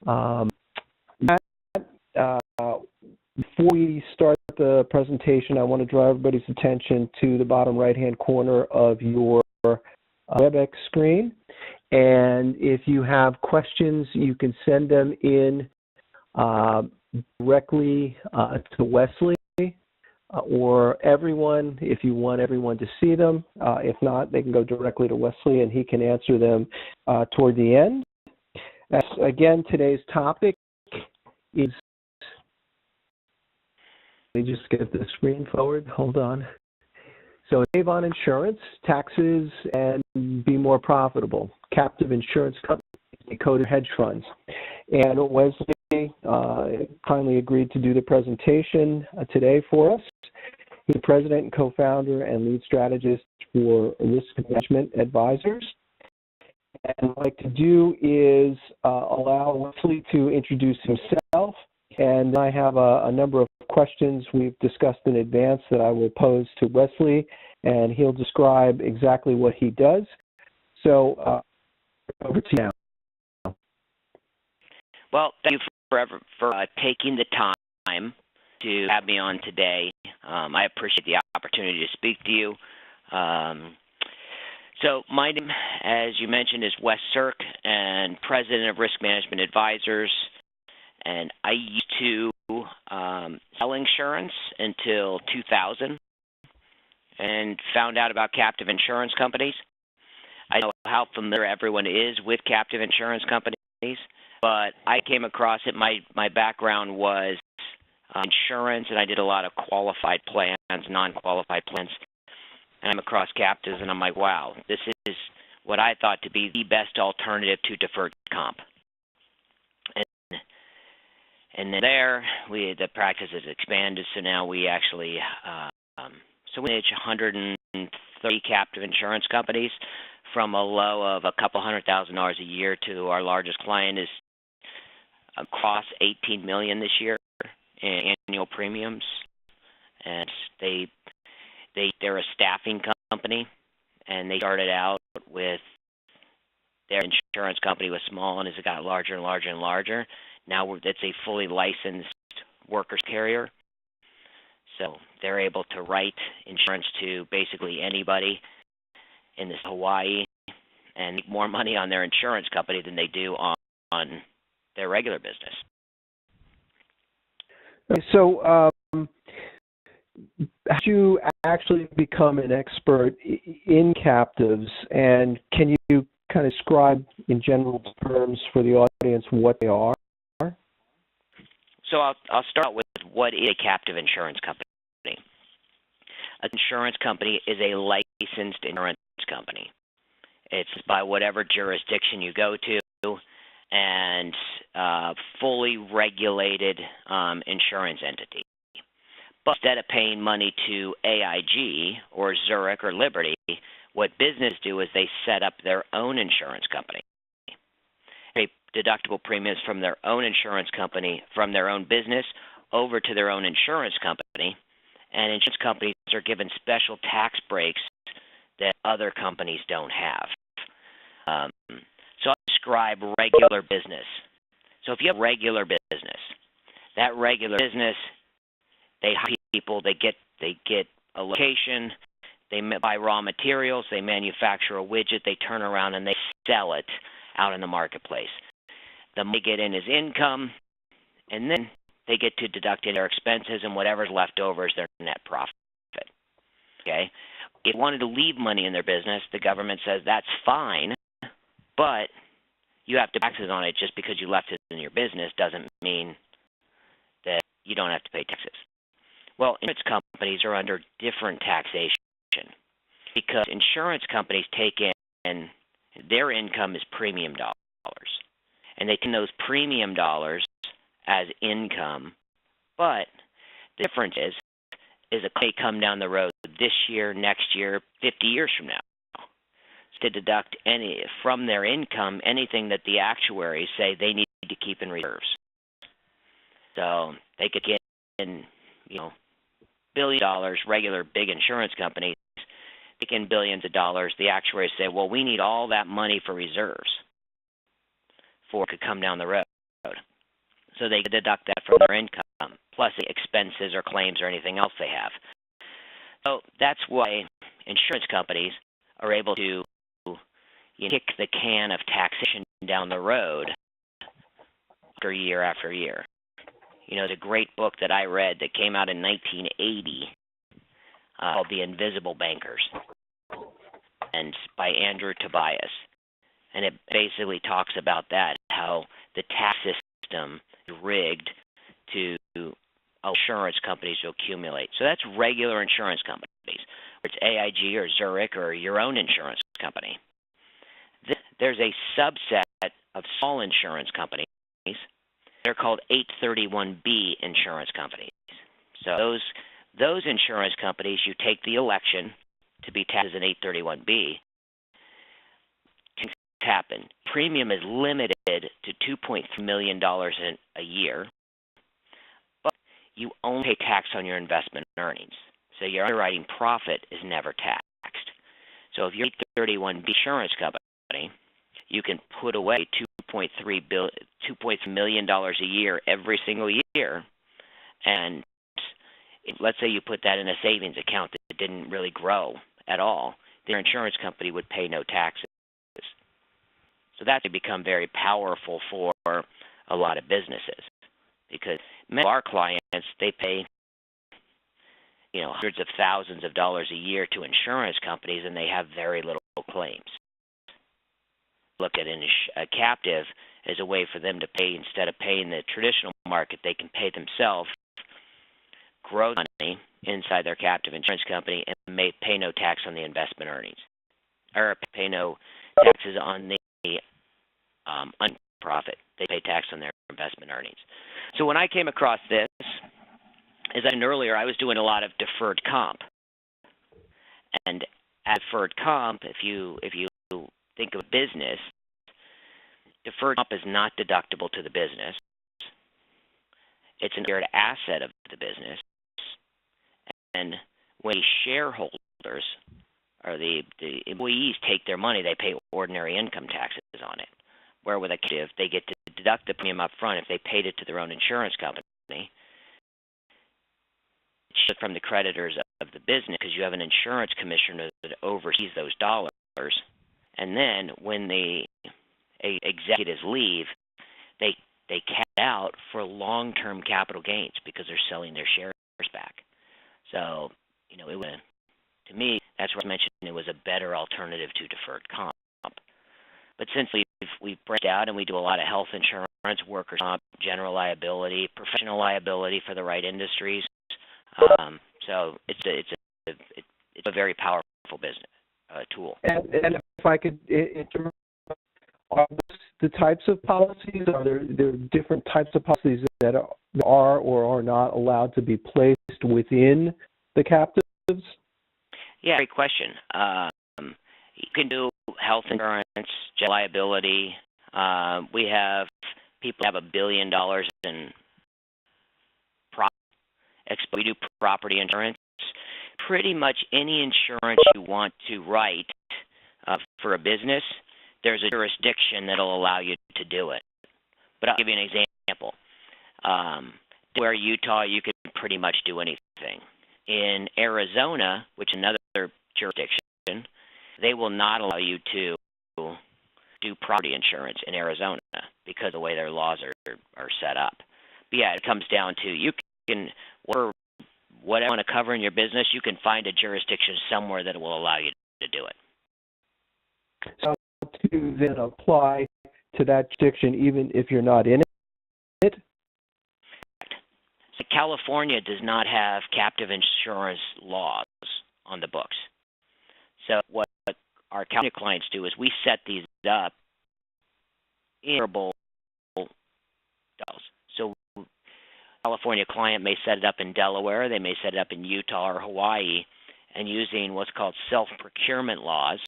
Um, Matt, before we start the presentation, I want to draw everybody's attention to the bottom right-hand corner of your WebEx screen. And if you have questions, you can send them in directly to Wesley or everyone if you want everyone to see them. If not, they can go directly to Wesley and he can answer them toward the end. Again, today's topic is, let me just get the screen forward, hold on. So save on insurance, taxes, and be more profitable. Captive insurance companies, Decoded hedge funds. And Wesley kindly agreed to do the presentation today for us. He's the president and co-founder and lead strategist for Risk Management Advisors. And what I'd like to do is allow Wesley to introduce himself. And I have a number of questions we've discussed in advance that I will pose to Wesley, and he'll describe exactly what he does. So over to you now. Well, thank you for taking the time to have me on today. I appreciate the opportunity to speak to you. So my name, as you mentioned, is Wes Sirk, and president of Risk Management Advisors. And I used to sell insurance until 2000 and found out about captive insurance companies. I know how familiar everyone is with captive insurance companies, but I came across it. My background was insurance, and I did a lot of qualified plans, non-qualified plans. And I'm across captives, and I'm like, wow, this is what I thought to be the best alternative to deferred comp. And then there, the practice has expanded, so now we actually, we manage 130 captive insurance companies from a low of a couple $100,000 a year to our largest client is across $18 million this year in annual premiums. And they're a staffing company, and they started out with their insurance company was small, and as it got larger and larger and larger, now it's a fully licensed workers carrier. So they're able to write insurance to basically anybody in this Hawaii and make more money on their insurance company than they do on their regular business. So how did you actually become an expert in captives, and can you kind of describe in general terms for the audience what they are? So I'll start with what is a captive insurance company. An insurance company is a licensed insurance company. It's by whatever jurisdiction you go to, and fully regulated insurance entity. But instead of paying money to AIG or Zurich or Liberty, what businesses do is they set up their own insurance company. Pay deductible premiums from their own insurance company, from their own business, over to their own insurance company. And insurance companies are given special tax breaks that other companies don't have. So I'll describe regular business. So if you have regular business, that regular business, they hire people, they get a location, they buy raw materials, they manufacture a widget, they turn around and they sell it out in the marketplace. The money they get in is income, and then they get to deduct in their expenses, and whatever's left over is their net profit. Okay? If they wanted to leave money in their business, the government says that's fine, but you have to pay taxes on it. Just because you left it in your business doesn't mean that you don't have to pay taxes. Well, insurance companies are under different taxation because insurance companies take in their income is premium dollars, and they take those premium dollars as income. But the difference is a claim come down the road this year, next year, 50 years from now, to deduct from their income anything that the actuaries say they need to keep in reserves. So they could get in, $1 billion, regular big insurance companies, take in billions of dollars. The actuaries say, well, we need all that money for reserves for it could come down the road. So they deduct that from their income, plus the expenses or claims or anything else they have. So that's why insurance companies are able to kick the can of taxation down the road year after year. There's a great book that I read that came out in 1980 called The Invisible Bankers, and by Andrew Tobias. And it basically talks about that, how the tax system is rigged to insurance companies to accumulate. So that's regular insurance companies, whether it's AIG or Zurich or your own insurance company. There's a subset of small insurance companies. They're called 831B insurance companies. So those insurance companies, you take the election to be taxed as an 831B. Happen. Premium is limited to $2.3 million in a year, but you only pay tax on your investment earnings. So your underwriting profit is never taxed. So if you're an 831B insurance company, you can put away $2.3 million a year every single year, and let's say you put that in a savings account that didn't really grow at all, their insurance company would pay no taxes. So that's become very powerful for a lot of businesses, because many of our clients, they pay hundreds of thousands of dollars a year to insurance companies, and they have very little claims. Look at a captive as a way for them to pay, instead of paying the traditional market, they can pay themselves, grow money inside their captive insurance company, and pay no tax on the investment earnings, or pay no taxes on the profit. They pay tax on their investment earnings. So when I came across this, as I mentioned earlier, I was doing a lot of deferred comp. And at deferred comp, if you think of a business, deferred comp is not deductible to the business. It's an inherited asset of the business. And when shareholders or the employees take their money, they pay ordinary income taxes on it. Where with a captive, they get to deduct the premium up front if they paid it to their own insurance company from the creditors of the business, because you have an insurance commissioner that oversees those dollars. And then when the executives leave, they cash out for long-term capital gains because they're selling their shares back. So, to me, that's where I mentioned it was a better alternative to deferred comp. But since we've branched out and we do a lot of health insurance, workers' comp, general liability, professional liability for the right industries, so it's a very powerful business tool. And if I could, are the types of policies, are there different types of policies that are or are not allowed to be placed within the captives? Yeah, great question. You can do health insurance, general liability. We have people who have $1 billion in property. We do property insurance. Pretty much any insurance you want to write for a business, there's a jurisdiction that will allow you to do it. But I'll give you an example. Where Utah, you can pretty much do anything. In Arizona, which is another jurisdiction, they will not allow you to do property insurance in Arizona because of the way their laws are set up. But yeah, it comes down to you can, whatever you want to cover in your business, you can find a jurisdiction somewhere that will allow you to do it. So to then apply to that jurisdiction even if you're not in it? So California does not have captive insurance laws on the books. So what our California clients do is we set these up in variable dollars. So a California client may set it up in Delaware, they may set it up in Utah or Hawaii, and using what's called self-procurement laws,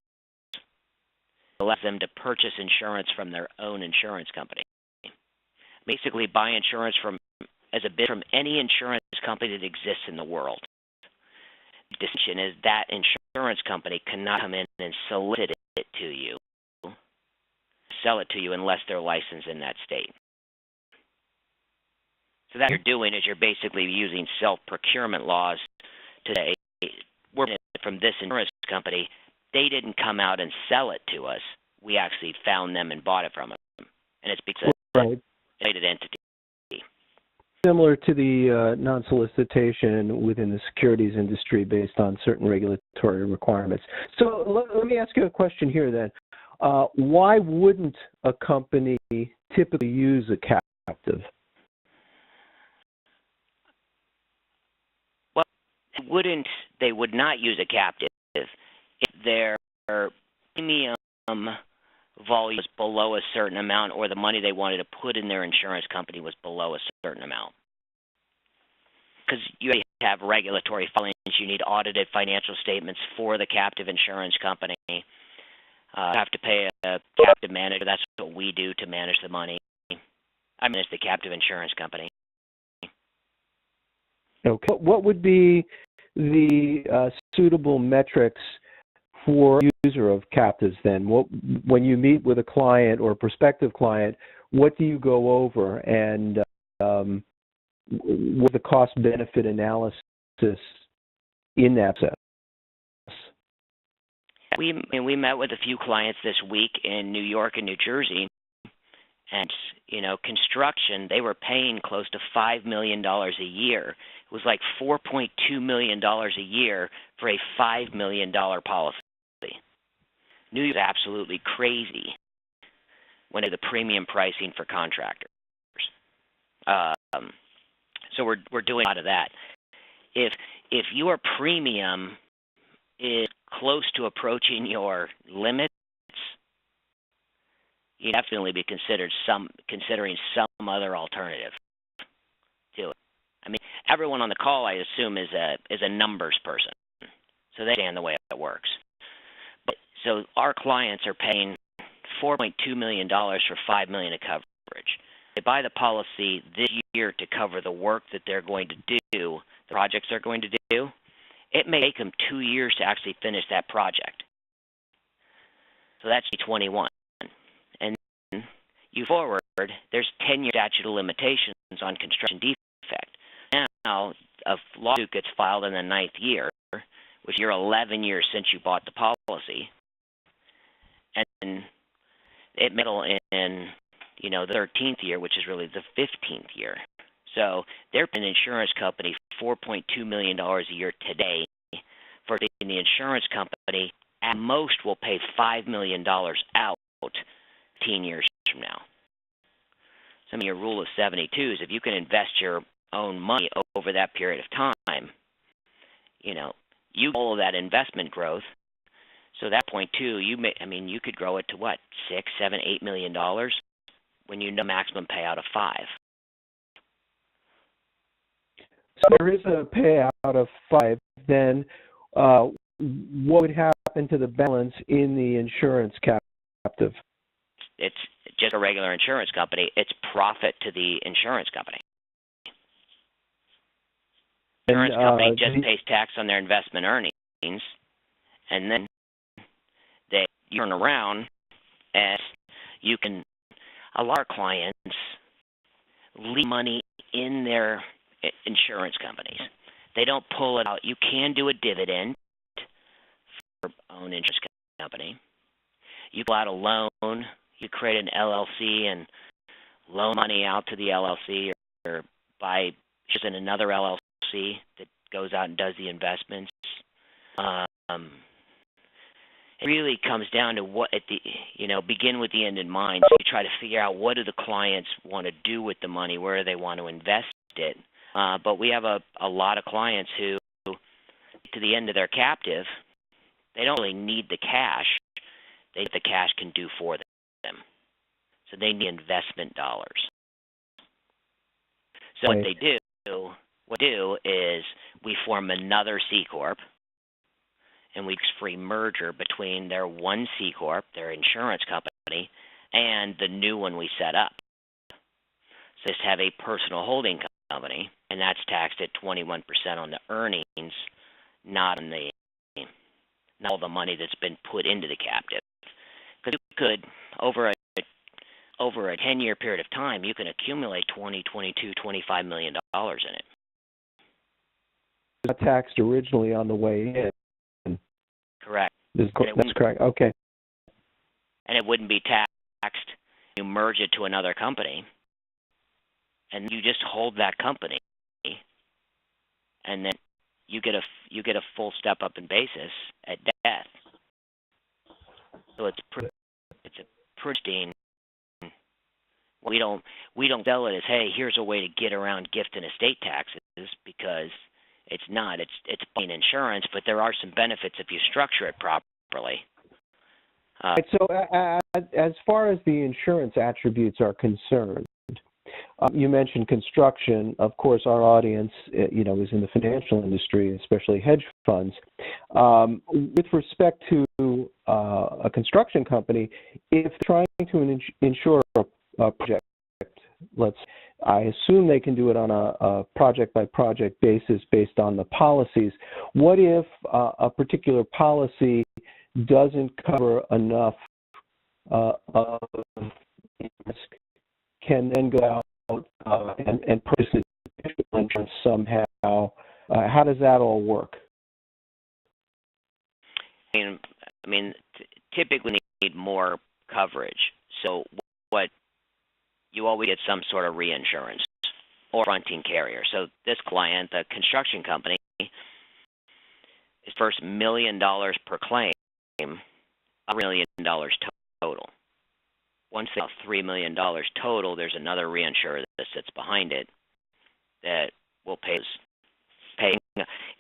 allows them to purchase insurance from their own insurance company. Basically, buy insurance from any insurance company that exists in the world. The distinction is that insurance company cannot come in and solicit it to you, sell it to you unless they're licensed in that state. So that you're doing is you're basically using self-procurement laws to say, we're from this insurance company. They didn't come out and sell it to us. We actually found them and bought it from them. And it's because Right. it's a related entity. Similar to the non-solicitation within the securities industry based on certain regulatory requirements. So let me ask you a question here then. Why wouldn't a company typically use a captive? Well, they would not use a captive if their premium volume was below a certain amount or the money they wanted to put in their insurance company was below a certain amount. Because you have regulatory filings, you need audited financial statements for the captive insurance company. You have to pay a captive manager. That's what we do to manage the money. I manage the captive insurance company. Okay. What would be the suitable metrics for a user of captives then? When you meet with a client or a prospective client, what do you go over, and what the cost-benefit analysis in that process? We met with a few clients this week in New York and New Jersey, and construction, they were paying close to $5 million a year. It was like $4.2 million a year for a $5 million policy. New York is absolutely crazy when the premium pricing for contractors. So we're doing a lot of that. If your premium is close to approaching your limits, you definitely be considering some other alternative to it. I mean, everyone on the call, I assume, is a numbers person, so they understand the way it works. So our clients are paying $4.2 million for $5 million of coverage. They buy the policy this year to cover the work that they're going to do, the projects they're going to do. It may take them 2 years to actually finish that project. So that's 21. And you forward, there's 10-year statute of limitations on construction defect. Now, a lawsuit gets filed in the 9th year, which you're 11 years since you bought the policy. And it middle in the 13th year, which is really the 15th year. So they're paying an insurance company $4.2 million a year today. For the insurance company, at most will pay $5 million out 10 years from now. Some of your rule of 72 is if you can invest your own money over that period of time, you get all of that investment growth. So at that point too, you could grow it to what, $6, $7, $8 million when you know maximum payout of $5. So there is a payout of $5. Then what would happen to the balance in the insurance captive? It's just a regular insurance company. It's profit to the insurance company. The insurance company just pays tax on their investment earnings, and then they turn around and you can. A lot of clients leave money in their insurance companies. They don't pull it out. You can do a dividend for your own insurance company. You pull out a loan. You create an LLC and loan money out to the LLC, or buy just in another LLC that goes out and does the investments. It really comes down to what begin with the end in mind. So you try to figure out what do the clients want to do with the money, where do they want to invest it. But we have a lot of clients who, to the end of their captive, they don't really need the cash. The cash can do for them. So they need investment dollars. So what they do is we form another C Corp, and we free merger between their one C Corp, their insurance company, and the new one we set up. So just have a personal holding company, and that's taxed at 21% on the earnings, not all the money that's been put into the captive. Because you could, over over a 10-year period of time, you can accumulate $20, $22, $25 million in it. Not taxed originally on the way in. Correct. That's correct. Okay. And it wouldn't be taxed. You merge it to another company, and you just hold that company, and then you get a full step up in basis at death. So it's a pristine. We don't sell it as, hey, here's a way to get around gift and estate taxes, because it's not. It's plain insurance, but there are some benefits if you structure it properly. So as far as the insurance attributes are concerned, you mentioned construction. Of course, our audience, is in the financial industry, especially hedge funds. With respect to a construction company, if trying to insure a project, I assume they can do it on a project-by-project basis based on the policies. What if a particular policy doesn't cover enough of risk, can then go out and purchase additional insurance somehow? How does that all work? Typically need more coverage. So what you always get some sort of reinsurance or fronting carrier. So this client, the construction company, his first $1 million per claim, $1 million total. Once they have $3 million total, there's another reinsurer that sits behind it that will pay any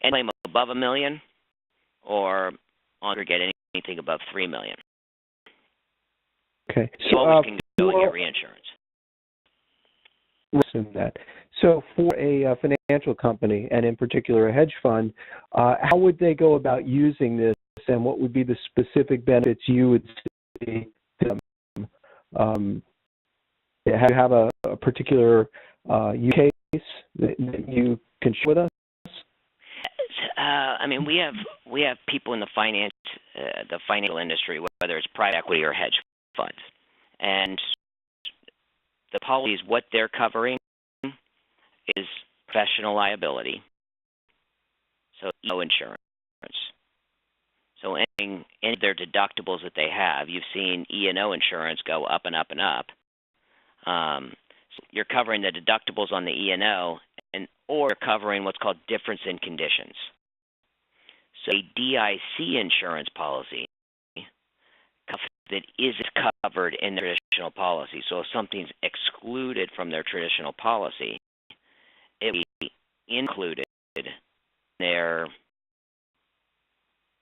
claim above $1 million or on get anything above $3 million. Okay. You always can go and get reinsurance. Listen to that. So for a financial company, and in particular a hedge fund, how would they go about using this, and what would be the specific benefits you would see to them? Have a particular use case that you can share with us? We have people in the financial industry, whether it's private equity or hedge funds, and the policies, what they're covering is professional liability, so no insurance. So any of their deductibles that they have, you've seen E&O insurance go up and up and up. So you're covering the deductibles on the E&O, or covering what's called difference in conditions. So a DIC insurance policy that isn't covered in their traditional policy. So if something's excluded from their traditional policy, it will be included in their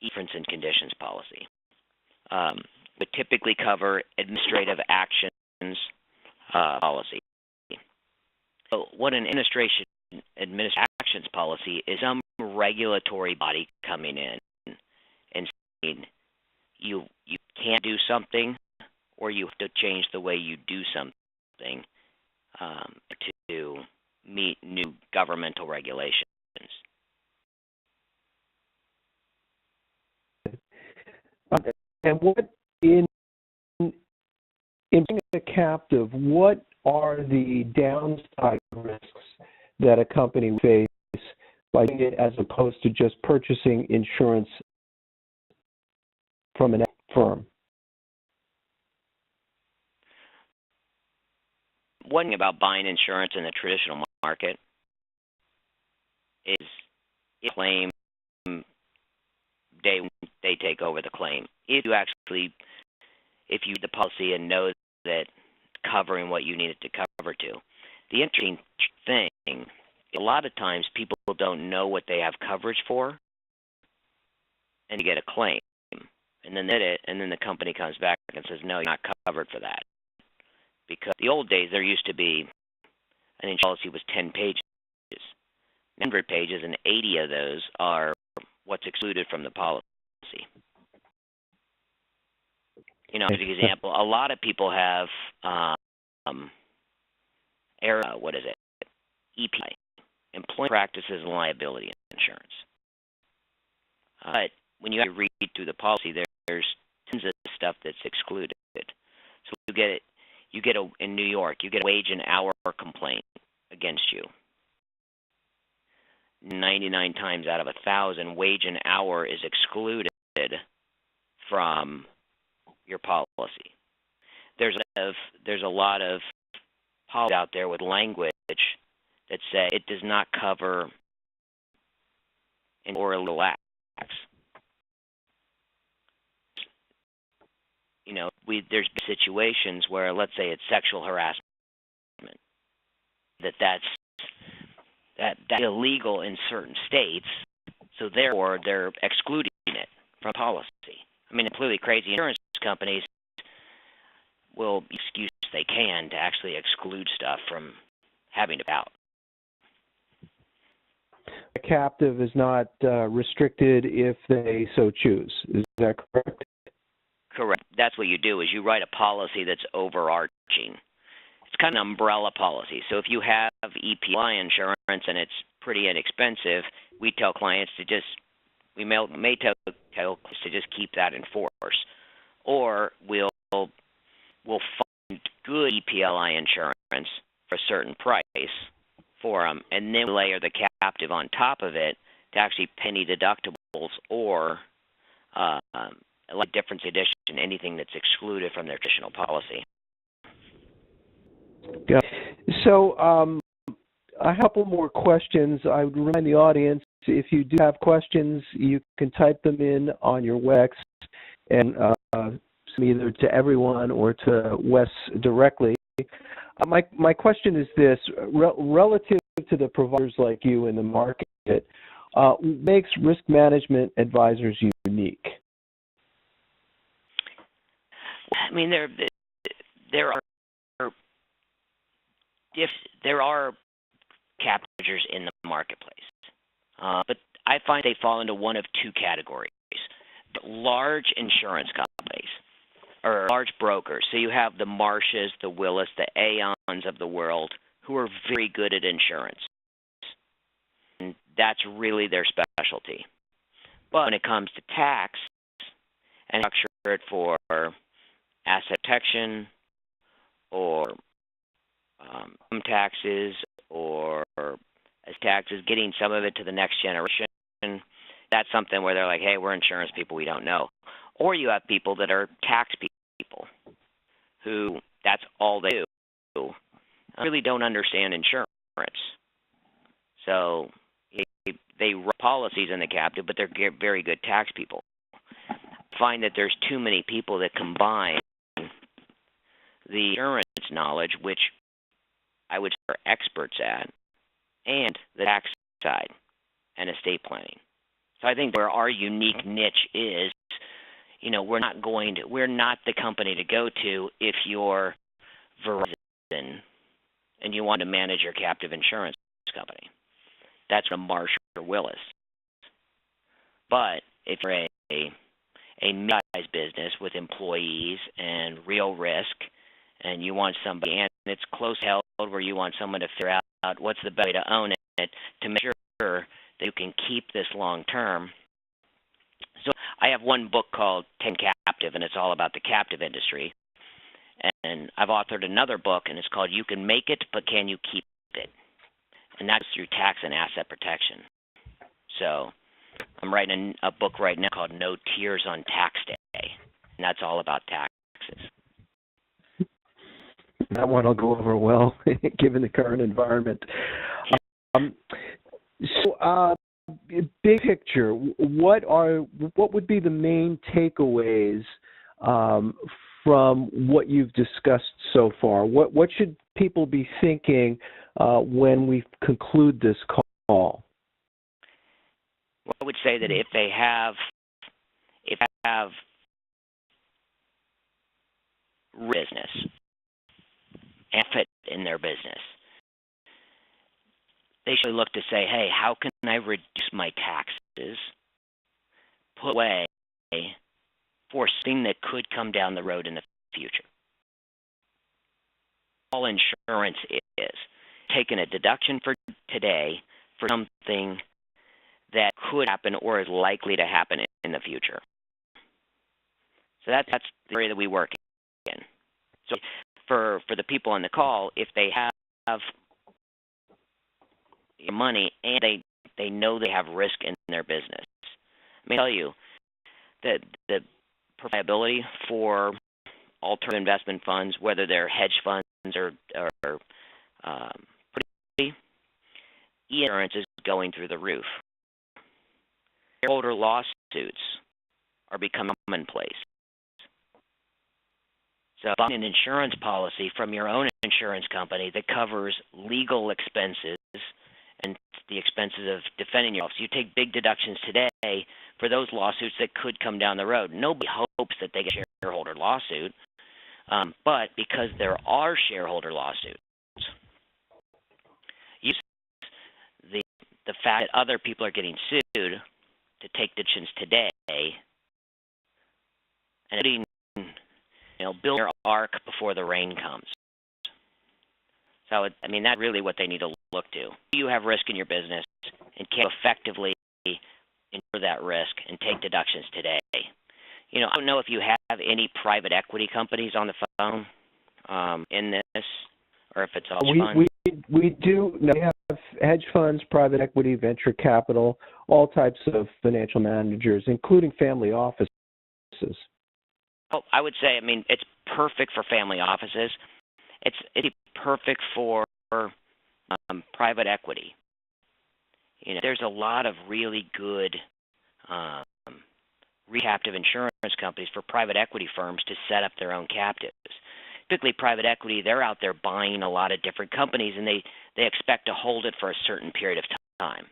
difference in conditions policy. Would typically cover administrative actions policy. So what an administrative actions policy is, some regulatory body coming in and saying you can't do something, or you have to change the way you do something to meet new governmental regulations. And what in being a captive, what are the downside risks that a company would face by doing it, as opposed to just purchasing insurance from an firm? One thing about buying insurance in the traditional market is claim they take over the claim. If you read the policy and know that covering what you need it to cover to. The interesting thing, a lot of times people don't know what they have coverage for, and you get a claim, and then the company comes back and says, no, you're not covered for that. Because the old days, there used to be an insurance policy was 10 pages, 100 pages, and 80 of those are what's excluded from the policy. As an example, a lot of people have EPI, Employment Practices and Liability Insurance. But when you read through the policy, there's tons of stuff that's excluded. So in New York, you get a wage and hour complaint against you. 99 times out of 1,000, wage and hour is excluded from your policy. There's a lot of policies out there with language that say it does not cover or illegal acts. There's situations where, let's say, it's sexual harassment, that's illegal in certain states, so therefore they're excluding it from policy. I mean, completely crazy. Insurance companies will excuse they can to actually exclude stuff from having to pay out. A captive is not restricted if they so choose. Is that correct? Correct. That's what you do, is you write a policy that's overarching. It's kind of an umbrella policy. So if you have EPI insurance and it's pretty inexpensive, we tell clients to just keep that in force, or we'll find good EPLI insurance for a certain price for them, and then we layer the captive on top of it to actually penny deductibles or like difference edition, anything that's excluded from their traditional policy. So I have a couple more questions. I would remind the audience, if you do have questions, you can type them in on your WebEx and either to everyone or to Wes directly. My question is this: relative to the providers like you in the market, what makes risk management advisors unique? I mean, there are captures in the marketplace, but I find they fall into one of two categories: large insurance companies or large brokers. So you have the Marshes, the Willis, the Aons of the world, who are very good at insurance, and that's really their specialty. But when it comes to tax and structure it for asset protection or income taxes or as taxes, getting some of it to the next generation, that's something where they're like, hey, we're insurance people, we don't know. Or you have people that are tax people who that's all they do, really don't understand insurance. So they run policies in the captive, but they're very good tax people. Find that there's too many people that combine the insurance knowledge, which I would say are experts at, and the tax side and estate planning. So I think where our unique niche is, we're not the company to go to if you're Verizon and you want to manage your captive insurance company. That's a Marsh or Willis. But if you're a mid-sized business with employees and real risk, and you want somebody, and it's close held where you want someone to figure out what's the best way to own it to make sure that you can keep this long term. So I have one book called 10 Captive, and it's all about the captive industry. And I've authored another book, and it's called You Can Make It, But Can You Keep It? And that's through tax and asset protection. So I'm writing a book right now called No Tears on Tax Day, and that's all about taxes. That one will go over well, given the current environment. Big picture, what would be the main takeaways from what you've discussed so far? What should people be thinking when we conclude this call? Well, I would say that if they have business, effort in their business, they should look to say, hey, how can I reduce my taxes, put away for something that could come down the road in the future? All insurance is taking a deduction for today for something that could happen or is likely to happen in the future. So that's the area that we work in. So for the people on the call, if they have money and they know they have risk in their business. Let me tell you that the liability for alternative investment funds, whether they're hedge funds or insurance is going through the roof. Shareholder lawsuits are becoming commonplace. So buying an insurance policy from your own insurance company that covers legal expenses and the expenses of defending yourself. So you take big deductions today for those lawsuits that could come down the road. Nobody hopes that they get a shareholder lawsuit, but because there are shareholder lawsuits, use the fact that other people are getting sued to take deductions today and build their ark before the rain comes. So, that's really what they need to look to. Do you have risk in your business and can effectively endure that risk and take deductions today? I don't know if you have any private equity companies on the phone in this, or if it's all fun. We do. No, we have hedge funds, private equity, venture capital, all types of financial managers, including family offices. Oh, I would say, it's perfect for family offices. It's perfect for private equity. There's a lot of really good captive insurance companies for private equity firms to set up their own captives. Typically, private equity, they're out there buying a lot of different companies, and they expect to hold it for a certain period of time.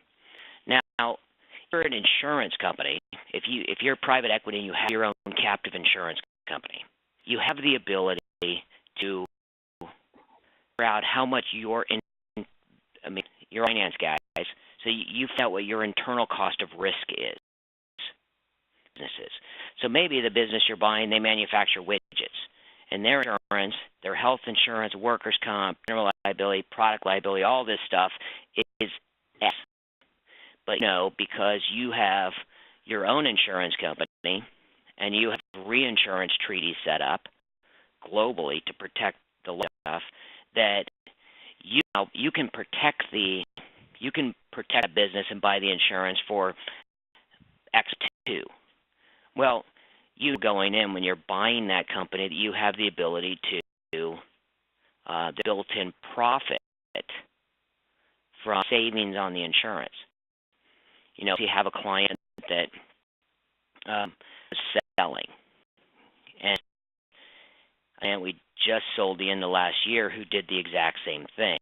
Now, if you're an insurance company, if you're private equity and you have your own captive insurance company, you have the ability to figure out how much your finance guys, so you find out what your internal cost of risk is. Businesses. So maybe the business you're buying, they manufacture widgets, and their insurance, their health insurance, workers' comp, general liability, product liability, all this stuff is X. But because you have your own insurance company and you have reinsurance treaties set up globally to protect the stuff, that you can protect the business and buy the insurance for X2. Well, you going in when you're buying that company, that you have the ability to the built-in profit from savings on the insurance. If you have a client that is selling, and we just sold the end of last year who did the exact same thing,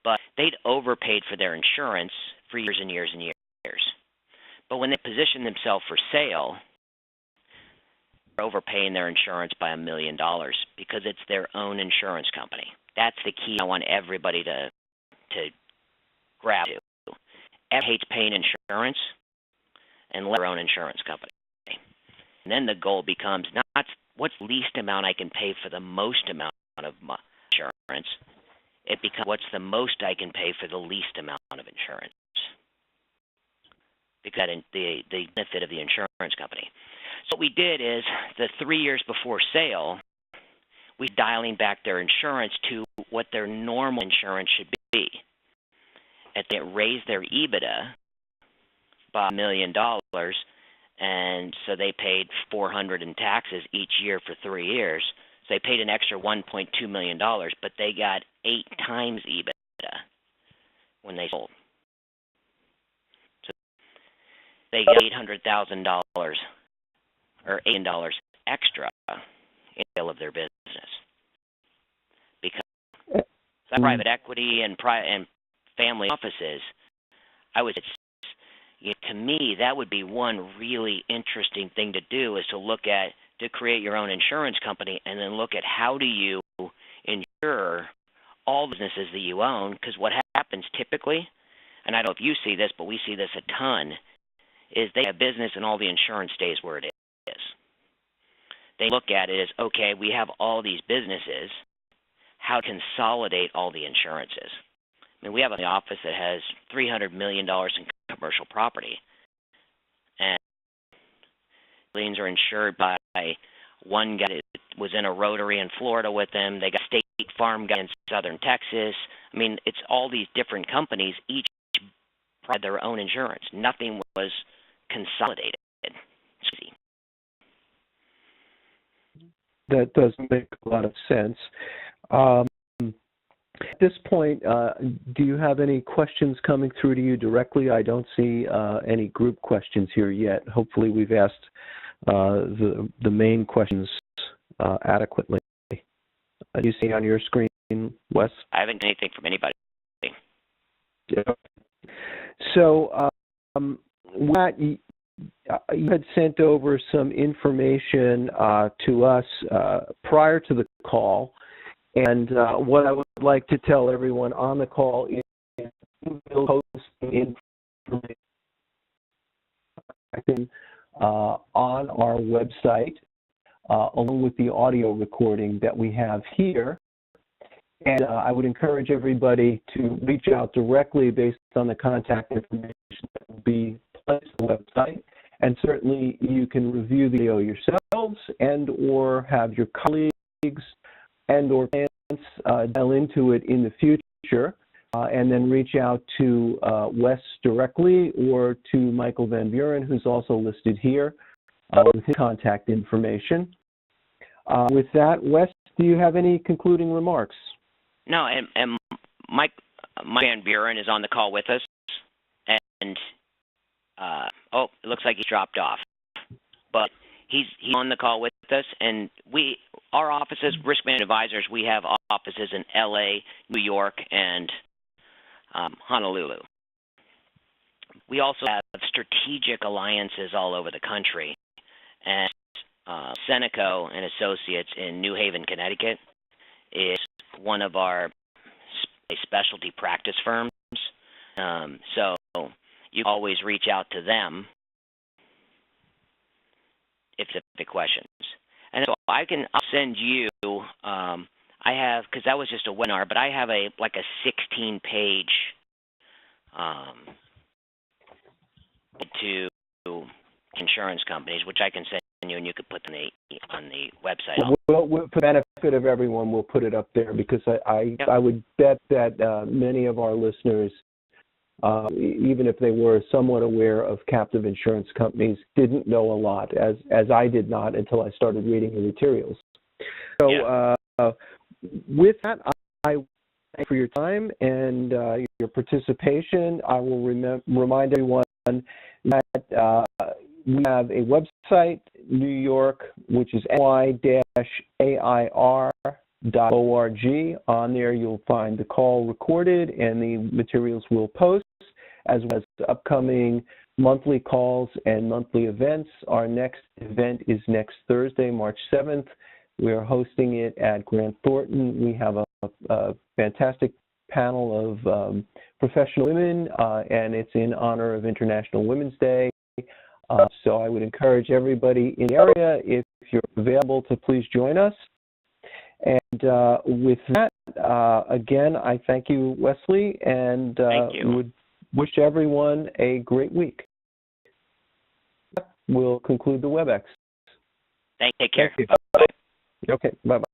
but they'd overpaid for their insurance for years and years and years. But when they positioned themselves for sale, they're overpaying their insurance by $1 million because it's their own insurance company. That's the key I want everybody to grab to. Everyone hates paying insurance and let their own insurance company. And then the goal becomes not what's the least amount I can pay for the most amount of my insurance. It becomes what's the most I can pay for the least amount of insurance. Because the benefit of the insurance company. So what we did is the 3 years before sale, we dialing back their insurance to what their normal insurance should be. And they raised their EBITDA by $1 million, and so they paid $400 in taxes each year for 3 years. So they paid an extra $1.2 million, but they got 8 times EBITDA when they sold. So they got $800,000 or $8 million extra in the sale of their business. Because private equity and family offices, to me, that would be one really interesting thing to do, is to create your own insurance company and then look at how do you insure all businesses that you own. Because what happens typically, and I don't know if you see this, but we see this a ton, is they have business and all the insurance stays where it is. They look at it as, okay, we have all these businesses, how to consolidate all the insurances. We have an office that has $300 million in commercial property, and liens are insured by One guy was in a Rotary in Florida with him. They got State Farm guy in Southern Texas. I mean, it's all these different companies, each had their own insurance. Nothing was consolidated. It's easy. That does make a lot of sense. At this point, do you have any questions coming through to you directly? I don't see any group questions here yet. Hopefully we've asked the main questions adequately. Do you see on your screen, Wes? I haven't got anything from anybody. Yeah. So, Matt, you had sent over some information to us prior to the call, and what I would like to tell everyone on the call is we'll post information on our website along with the audio recording that we have here. And I would encourage everybody to reach out directly based on the contact information that will be placed on the website. And certainly you can review the video yourselves and or have your colleagues and or clients dial into it in the future and then reach out to Wes directly or to Michael Van Buren, who's also listed here with his contact information. With that, Wes, do you have any concluding remarks? No, and Mike Van Buren is on the call with us, and it looks like he dropped off, but he's on the call with us, and our offices, Risk Management Advisors, we have offices in LA, New York, and Honolulu. We also have strategic alliances all over the country, and Seneco and Associates in New Haven, Connecticut is one of our specialty practice firms. So you can always reach out to them if you have the questions. And so I'll send you, I have, because that was just a webinar, but I have a 16-page to insurance companies, which I can send you, and you could put them on the website. Well, for the benefit of everyone, we'll put it up there because I would bet that many of our listeners, even if they were somewhat aware of captive insurance companies, didn't know a lot, as I did not until I started reading the materials. So with that, I thank you for your time and your participation. I will remind everyone that we have a website, New York, which is ny-air.org. On there, you'll find the call recorded and the materials we'll post, as well as upcoming monthly calls and monthly events. Our next event is next Thursday, March 7th. We are hosting it at Grant Thornton. We have a fantastic panel of professional women, and it's in honor of International Women's Day. So I would encourage everybody in the area, if you're available, to please join us. And with that, again, I thank you, Wesley, and would wish everyone a great week. We'll conclude the WebEx. Take care. Thank you. Bye. Okay, bye-bye.